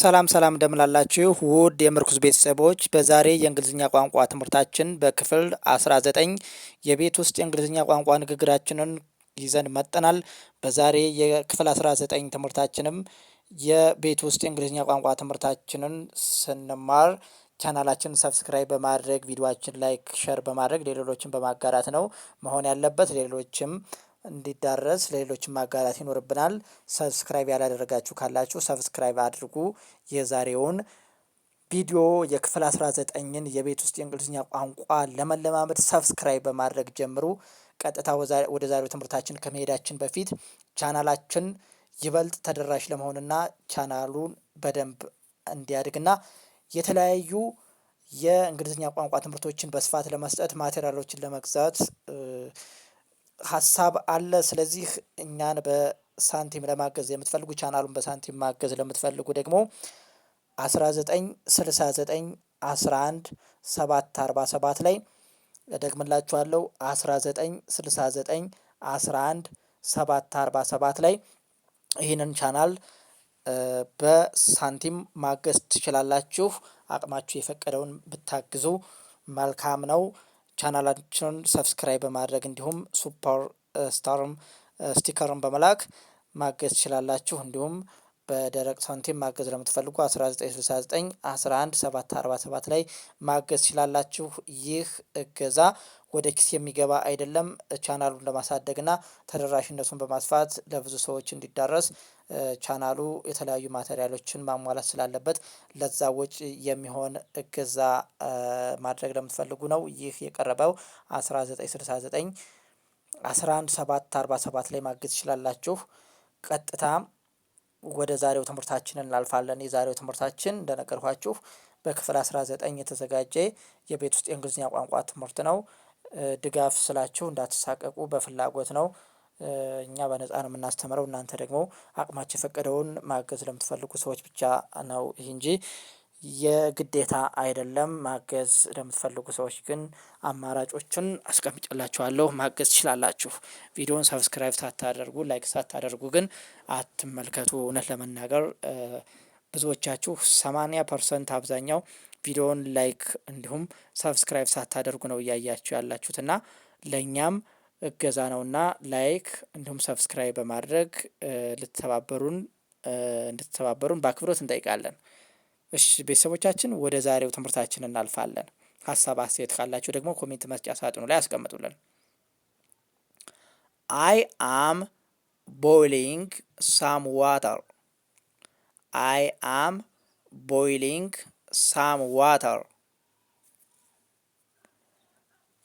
ሰላም ሰላም እንደምላላችሁ ውድ የምርኩዝ ቤተሰቦች በዛሬ የእንግሊዝኛ ቋንቋ ትምህርታችን በክፍል 19 የቤት ውስጥ የእንግሊዝኛ ቋንቋ ንግግራችንን ይዘን መጥተናል። በዛሬ የክፍል 19 ትምህርታችንም የቤት ውስጥ የእንግሊዝኛ ቋንቋ ትምህርታችንን ስንማር ቻናላችን ሰብስክራይብ በማድረግ ቪዲዮአችን ላይክ ሸር በማድረግ ሌሎችን በማጋራት ነው መሆን ያለበት። ሌሎችም እንዲዳረስ ለሌሎችም ማጋራት ይኖርብናል። ሰብስክራይብ ያላደረጋችሁ ካላችሁ ሰብስክራይብ አድርጉ። የዛሬውን ቪዲዮ የክፍል 19ን የቤት ውስጥ የእንግሊዝኛ ቋንቋ ለመለማመድ ሰብስክራይብ በማድረግ ጀምሩ። ቀጥታ ወደ ዛሬው ትምህርታችን ከመሄዳችን በፊት ቻናላችን ይበልጥ ተደራሽ ለመሆንና ቻናሉን በደንብ እንዲያድግና የተለያዩ የእንግሊዝኛ ቋንቋ ትምህርቶችን በስፋት ለመስጠት ማቴሪያሎችን ለመግዛት ሀሳብ አለ። ስለዚህ እኛን በሳንቲም ለማገዝ የምትፈልጉ ቻናሉን በሳንቲም ማገዝ ለምትፈልጉ ደግሞ 1969 11 747 ላይ እደግምላችኋለሁ 1969 11 747 ላይ ይህንን ቻናል በሳንቲም ማገዝ ትችላላችሁ። አቅማችሁ የፈቀደውን ብታግዙ መልካም ነው። ቻናላችንን ሰብስክራይብ በማድረግ እንዲሁም ሱፐር ስታርም ስቲከርን በመላክ ማገዝ ትችላላችሁ። እንዲሁም በደረቅ ሳንቲም ማገዝ ለምትፈልጉ 1969 11 747 ላይ ማገዝ ትችላላችሁ። ይህ እገዛ ወደ ኪስ የሚገባ አይደለም። ቻናሉን ለማሳደግና ተደራሽነቱን በማስፋት ለብዙ ሰዎች እንዲዳረስ ቻናሉ የተለያዩ ማቴሪያሎችን ማሟላት ስላለበት ለዛ ወጪ የሚሆን እገዛ ማድረግ ለምትፈልጉ ነው። ይህ የቀረበው 1969 11 747 ላይ ማገዝ ትችላላችሁ። ቀጥታ ወደ ዛሬው ትምህርታችን እናልፋለን። የዛሬው ትምህርታችን እንደነገርኳችሁ በክፍል 19 የተዘጋጀ የቤት ውስጥ የእንግሊዝኛ ቋንቋ ትምህርት ነው። ድጋፍ ስላችሁ እንዳትሳቀቁ በፍላጎት ነው። እኛ በነፃ ነው የምናስተምረው። እናንተ ደግሞ አቅማችሁ የፈቀደውን ማገዝ ለምትፈልጉ ሰዎች ብቻ ነው ይህ እንጂ የግዴታ አይደለም። ማገዝ ለምትፈልጉ ሰዎች ግን አማራጮችን አስቀምጬላችኋለሁ፣ ማገዝ ትችላላችሁ። ቪዲዮውን ሰብስክራይብ ሳታደርጉ ላይክ ሳታደርጉ ግን አትመልከቱ። እውነት ለመናገር ብዙዎቻችሁ 80% አብዛኛው ቪዲዮውን ላይክ እንዲሁም ሰብስክራይብ ሳታደርጉ ነው እያያችሁ ያላችሁት እና ለእኛም እገዛ ነውና ላይክ እንዲሁም ሰብስክራይብ በማድረግ እንድትተባበሩን በአክብሮት እንጠይቃለን። እሺ ቤተሰቦቻችን ወደ ዛሬው ትምህርታችን እናልፋለን። ሀሳብ አስተያየት ካላችሁ ደግሞ ኮሜንት መስጫ ሳጥኑ ላይ አስቀምጡልን። I am boiling some water. I am boiling some water.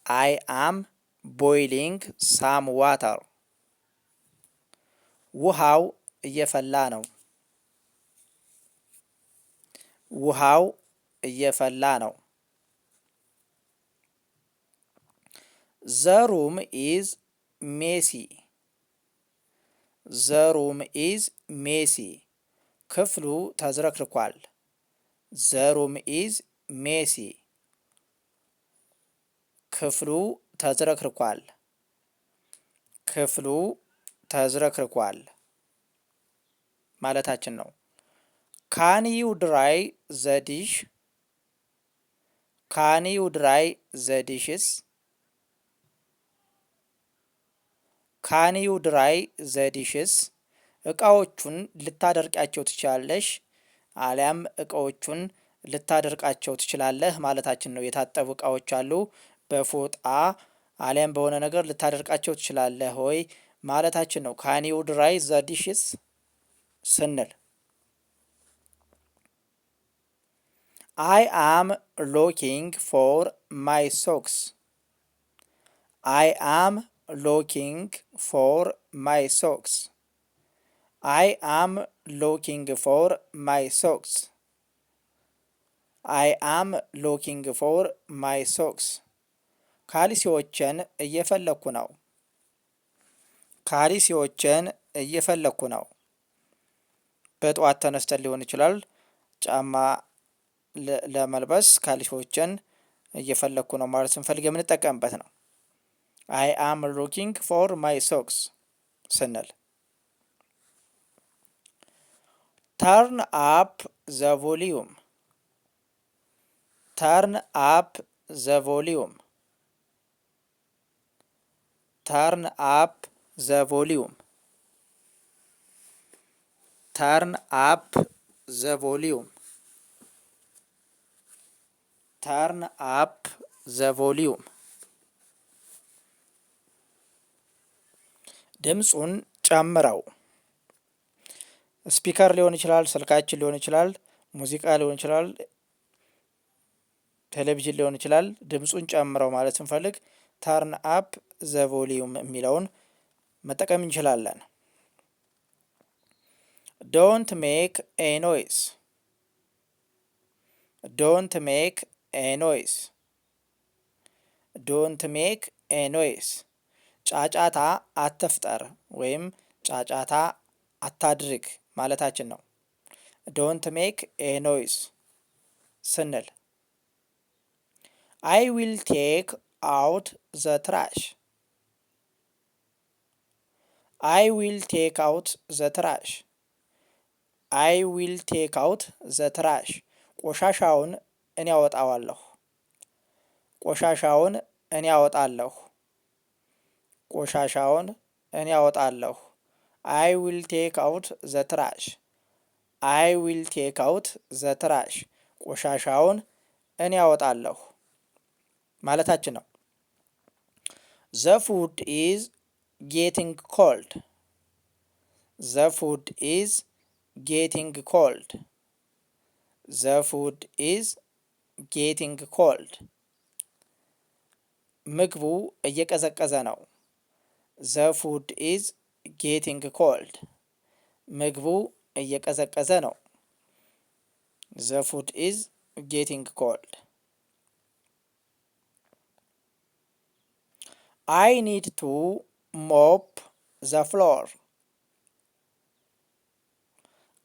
I am boiling some water. ውሃው እየፈላ ነው። ውሃው እየፈላ ነው። The room is messy. The room is messy. ክፍሉ ተዝረክርኳል። The room is messy. ክፍሉ ተዝረክርኳል። ክፍሉ ተዝረክርኳል ማለታችን ነው። Can you dry the dish? Can you dry the dishes? Can you dry the dishes? እቃዎቹን ልታደርቃቸው ትችላለሽ አሊያም እቃዎቹን ልታደርቃቸው ትችላለህ ማለታችን ነው። የታጠቡ እቃዎች አሉ፣ በፎጣ አሊያም በሆነ ነገር ልታደርቃቸው ትችላለህ ሆይ ማለታችን ነው። Can you dry the dishes ስንል I am looking for my socks. I am looking for my socks. I am looking for my socks. I am looking for my socks. ካልሲዎችን እየፈለኩ ነው። ካልሲዎችን እየፈለኩ ነው። በጠዋት ተነስተን ሊሆን ይችላል ጫማ ለመልበስ ካልሲዎችን እየፈለኩ ነው ማለት ስንፈልግ የምንጠቀምበት ነው። I am looking for my socks ስንል ተርን አፕ ዘ ቮሊዩም ተርን አፕ ዘ ቮሊዩም ተርን አፕ ዘ ቮሊዩም ተርን አፕ ዘ ቮሊዩም ተርን አፕ ዘ ቮሊዩም ድምፁን ጨምረው። ስፒከር ሊሆን ይችላል፣ ስልካችን ሊሆን ይችላል፣ ሙዚቃ ሊሆን ይችላል፣ ቴሌቪዥን ሊሆን ይችላል። ድምፁን ጨምረው ማለት ስንፈልግ ተርን አፕ ዘ ቮሊዩም የሚለውን መጠቀም እንችላለን። ዶንት ሜክ ኤ ኖይስ ዶንት ሜክ ኤ ኖይስ ዶንት ሜክ ኤ ኖይስ ጫጫታ አትፍጠር ወይም ጫጫታ አታድርግ ማለታችን ነው። ዶንት ሜክ ኤ ኖይስ ስንል አይ ዊል ቴክ አውት ዘ ትራሽ አይ ዊል ቴክ አውት ዘ ትራሽ አይ ዊል ቴክ አውት ዘ ትራሽ ቆሻሻውን እኔ አወጣዋለሁ ቆሻሻውን እኔ አወጣለሁ ቆሻሻውን እኔ አወጣለሁ። አይ ዊል ቴክ አውት ዘ ትራሽ አይ ዊል ቴክ አውት ዘ ትራሽ ቆሻሻውን እኔ አወጣለሁ ማለታችን ነው። ዘ ፉድ ኢዝ ጌቲንግ ኮልድ ዘ ፉድ ኢዝ ጌቲንግ ኮልድ ዘ ፉድ ኢዝ ጌቲንግ ኮልድ ምግቡ እየቀዘቀዘ ነው። ዘ ፉድ ኢዝ ጌቲንግ ኮልድ ምግቡ እየቀዘቀዘ ነው። ዘ ፉድ ኢዝ ጌቲንግ ኮልድ አይ ኒድ ቱ ሞፕ ዘ ፍሎር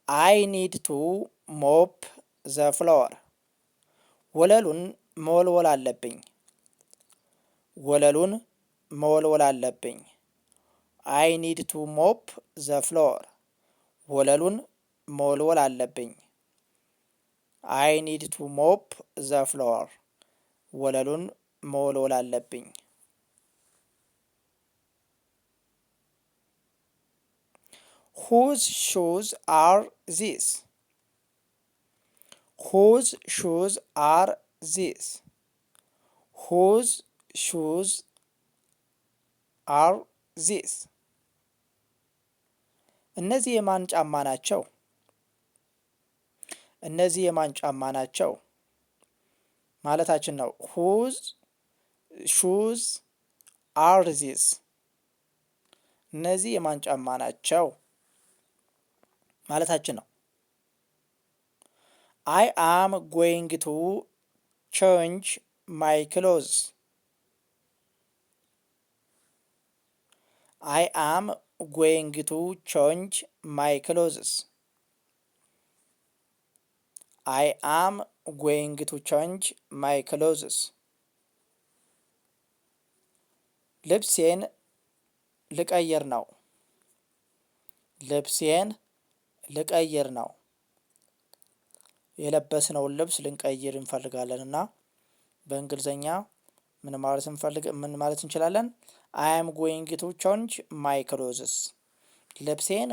አይ ኒድ ቱ ሞፕ ዘ ፍሎር ወለሉን መወልወል አለብኝ ወለሉን መወልወል አለብኝ። አይ ኒድ ቱ ሞፕ ዘ ፍሎር ወለሉን መወልወል አለብኝ። አይ ኒድ ቱ ሞፕ ዘ ፍሎር ወለሉን መወልወል አለብኝ። ሁዝ ሹዝ አር ዚስ ሁዝ ሹዝ አር ዚስ ሁዝ ሹዝ አር ዚስ እነዚህ የማን ጫማ ናቸው? እነዚህ የማን ጫማ ናቸው ማለታችን ነው። ሁዝ ሹዝ አር ዚስ እነዚህ የማን ጫማ ናቸው ማለታችን ነው። አይ አም ጎይንግ ቱ ቼንጅ ማይ ክሎዝ አይ አም ጎይንግ ቱ ቼንጅ ማይ ክሎዝስ አይ አም ጎይንግ ቱ ቼንጅ ማይ ክሎዝስ ልብሴን ልቀይር ነው። ልብሴን ልቀይር ነው። የለበስነውን ልብስ ልንቀይር እንፈልጋለን እና በእንግሊዘኛ ምን ማለት እንችላለን? አይ አም ጎይንግ ቱ ቼንጅ ማይ ክሎዝስ ልብሴን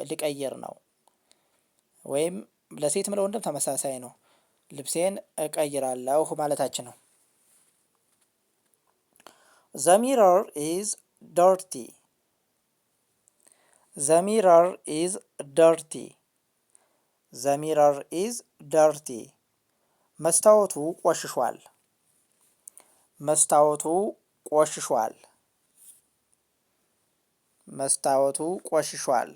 ልቀይር ነው። ወይም ለሴትም ለወንድም ተመሳሳይ ነው። ልብሴን እቀይራለሁ ማለታችን ነው። ዘ ሚረር ኢዝ ዶርቲ ዘ ሚረር ኢዝ ዶርቲ ዘ ሚረር ኢዝ ዶርቲ መስታወቱ ቆሽሿል። መስታወቱ ቆሽሿል። መስታወቱ ቆሽሿል።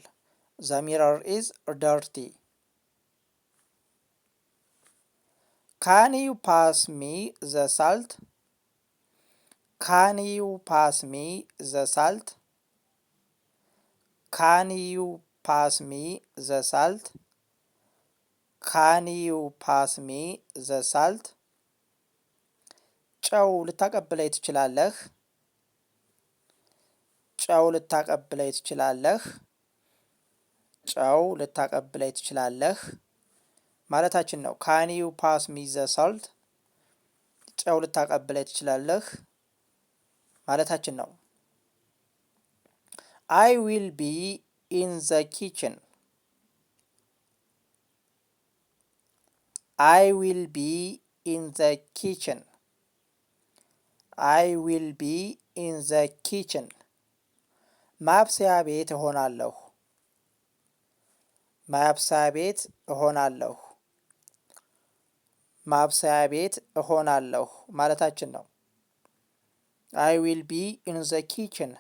ዘ ሚረር ኢዝ ዶርቲ ካን ዩ ፓስ ሚ ዘ ሳልት ካን ዩ ፓስ ሚ ዘ ሳልት ካን ዩ ፓስ ሚ ዘ ሳልት ካን ዩ ፓስ ሚ ዘ ሳልት ጨው ልታቀብለኝ ትችላለህ? ጨው ልታቀብለኝ ትችላለህ? ጨው ልታቀብለኝ ትችላለህ ማለታችን ነው። ካን ዩ ፓስ ሚ ዘ ሳልት? ጨው ልታቀብለኝ ትችላለህ ማለታችን ነው። አይ ዊል ቢ ኢን ዘ ኪችን። አይ ዊል ቢ ኢን ዘ ኪችን። አይ ዊል ቢ ኢን ዘ ኪችን። ማብሰያ ቤት እሆናለሁ። ማብሰያ ቤት እሆናለሁ። ማብሰያ ቤት እሆናለሁ ማለታችን ነው። አይ ዊል ቢ ኢን ዘ ኪችን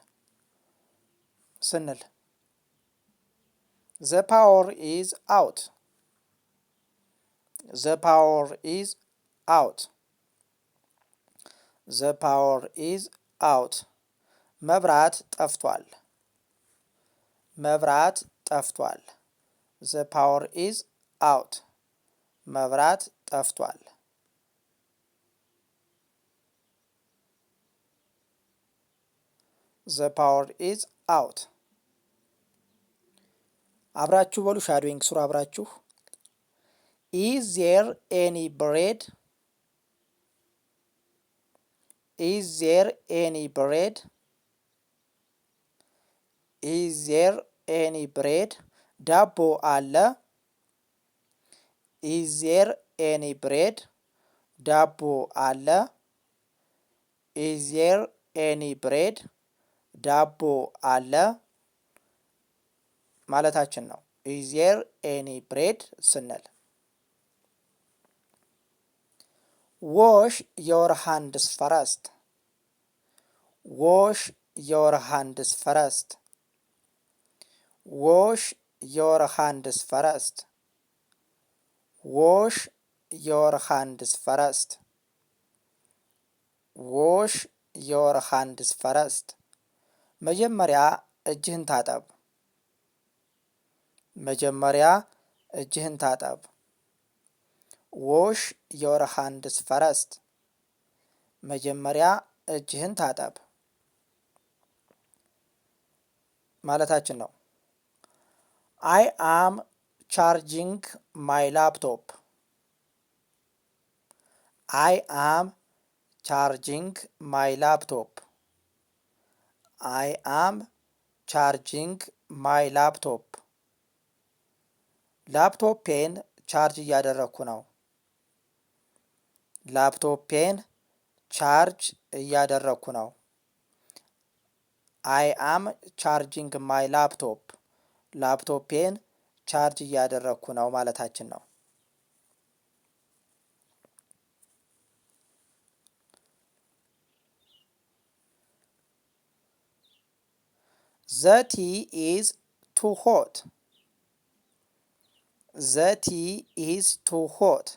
ስንል ዘ ፓወር ኢዝ አውት። ዘ ፓወር ኢዝ አውት። ዘ ፓወር ኢዝ አውት። መብራት ጠፍቷል። መብራት ጠፍቷል። ዘ ፓወር ኢዝ አውት። መብራት ጠፍቷል። ዘ ፓወር ኢዝ አውት። አብራችሁ በሉ። ሻዶዊንግ ስሩ አብራችሁ። ኢዝ ዜር ኤኒ ብሬድ? ኢዝ ዜር ኤኒ ብሬድ? ኢዝ ዜር ኤኒ ብሬድ? ዳቦ አለ? ኢዝ ዜር ኤኒ ብሬድ? ዳቦ አለ? ኢዝ ዜር ኤኒ ብሬድ? ዳቦ አለ ማለታችን ነው። ኢዝ ዜር ኤኒ ብሬድ ስንል ዎሽ ዮር ሃንድስ ፈረስት። ዎሽ ዮር ሃንድስ ፈረስት። ዎሽ ዮር ሃንድስ ፈረስት። ዎሽ ዮር ሃንድስ ፈረስት። ዎሽ ዮር ሃንድስ ፈረስት። መጀመሪያ እጅህን ታጠብ። መጀመሪያ እጅህን ታጠብ። ዎሽ ዮር ሃንድስ ፈረስት። መጀመሪያ እጅህን ታጠብ ማለታችን ነው። አይ አም ቻርጂንግ ማይ ላፕቶፕ። አይ አም ቻርጂንግ ማይ ላፕቶፕ። አይ አም ቻርጂንግ ማይ ላፕቶፕ። ላፕቶፔን ቻርጅ እያደረግኩ ነው። ላፕቶፔን ቻርጅ እያደረግኩ ነው። አይ አም ቻርጂንግ ማይ ላፕቶፕ። ላፕቶፔን ቻርጅ እያደረግኩ ነው ማለታችን ነው። ዘ ቲ ኢዝ ቱ ሆት። ዘ ቲ ኢዝ ቱ ሆት።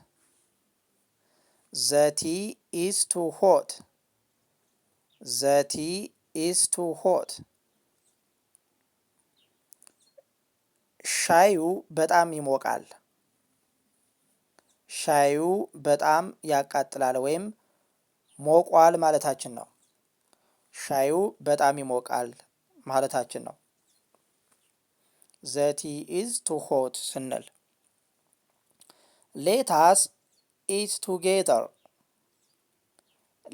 ዘ ቲ ኢዝ ቱ ሆት። ዘ ቲ ኢዝ ቱ ሆት። ሻዩ በጣም ይሞቃል። ሻዩ በጣም ያቃጥላል ወይም ሞቋል ማለታችን ነው። ሻዩ በጣም ይሞቃል ማለታችን ነው። ዘ ቲ ኢዝ ቱ ሆት ስንል ሌታስ ኢት ቱጌዘር።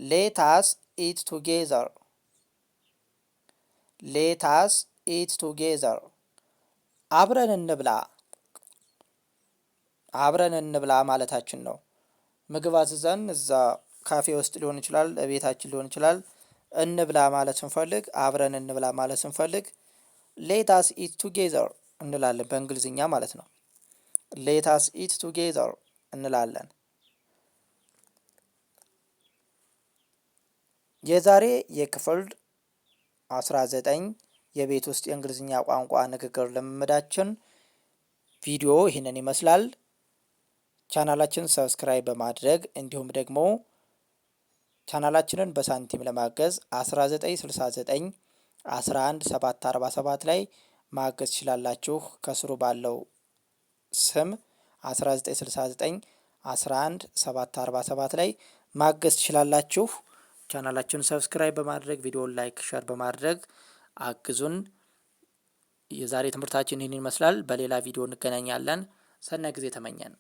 ሌታስ ኢት ቱጌዘር። ሌታስ ኢት ቱጌዘር። አብረን እንብላ። አብረን እንብላ ማለታችን ነው። ምግብ አዝዘን እዛ ካፌ ውስጥ ሊሆን ይችላል፣ ቤታችን ሊሆን ይችላል። እንብላ ማለት ስንፈልግ፣ አብረን እንብላ ማለት ስንፈልግ ሌታስ ኢት ቱጌዘር እንላለን። በእንግሊዝኛ ማለት ነው። ሌታስ ኢት ቱጌዘር እንላለን። የዛሬ የክፍል 19 የቤት ውስጥ የእንግሊዝኛ ቋንቋ ንግግር ልምምዳችን ቪዲዮ ይህንን ይመስላል። ቻናላችን ሰብስክራይብ በማድረግ እንዲሁም ደግሞ ቻናላችንን በሳንቲም ለማገዝ 1969 11747 ላይ ማገዝ ትችላላችሁ። ከስሩ ባለው ስም 1969 11747 ላይ ማገዝ ትችላላችሁ። ቻናላችንን ሰብስክራይብ በማድረግ ቪዲዮን ላይክ፣ ሸር በማድረግ አግዙን። የዛሬ ትምህርታችን ይህን ይመስላል። በሌላ ቪዲዮ እንገናኛለን። ሰናይ ጊዜ ተመኘን።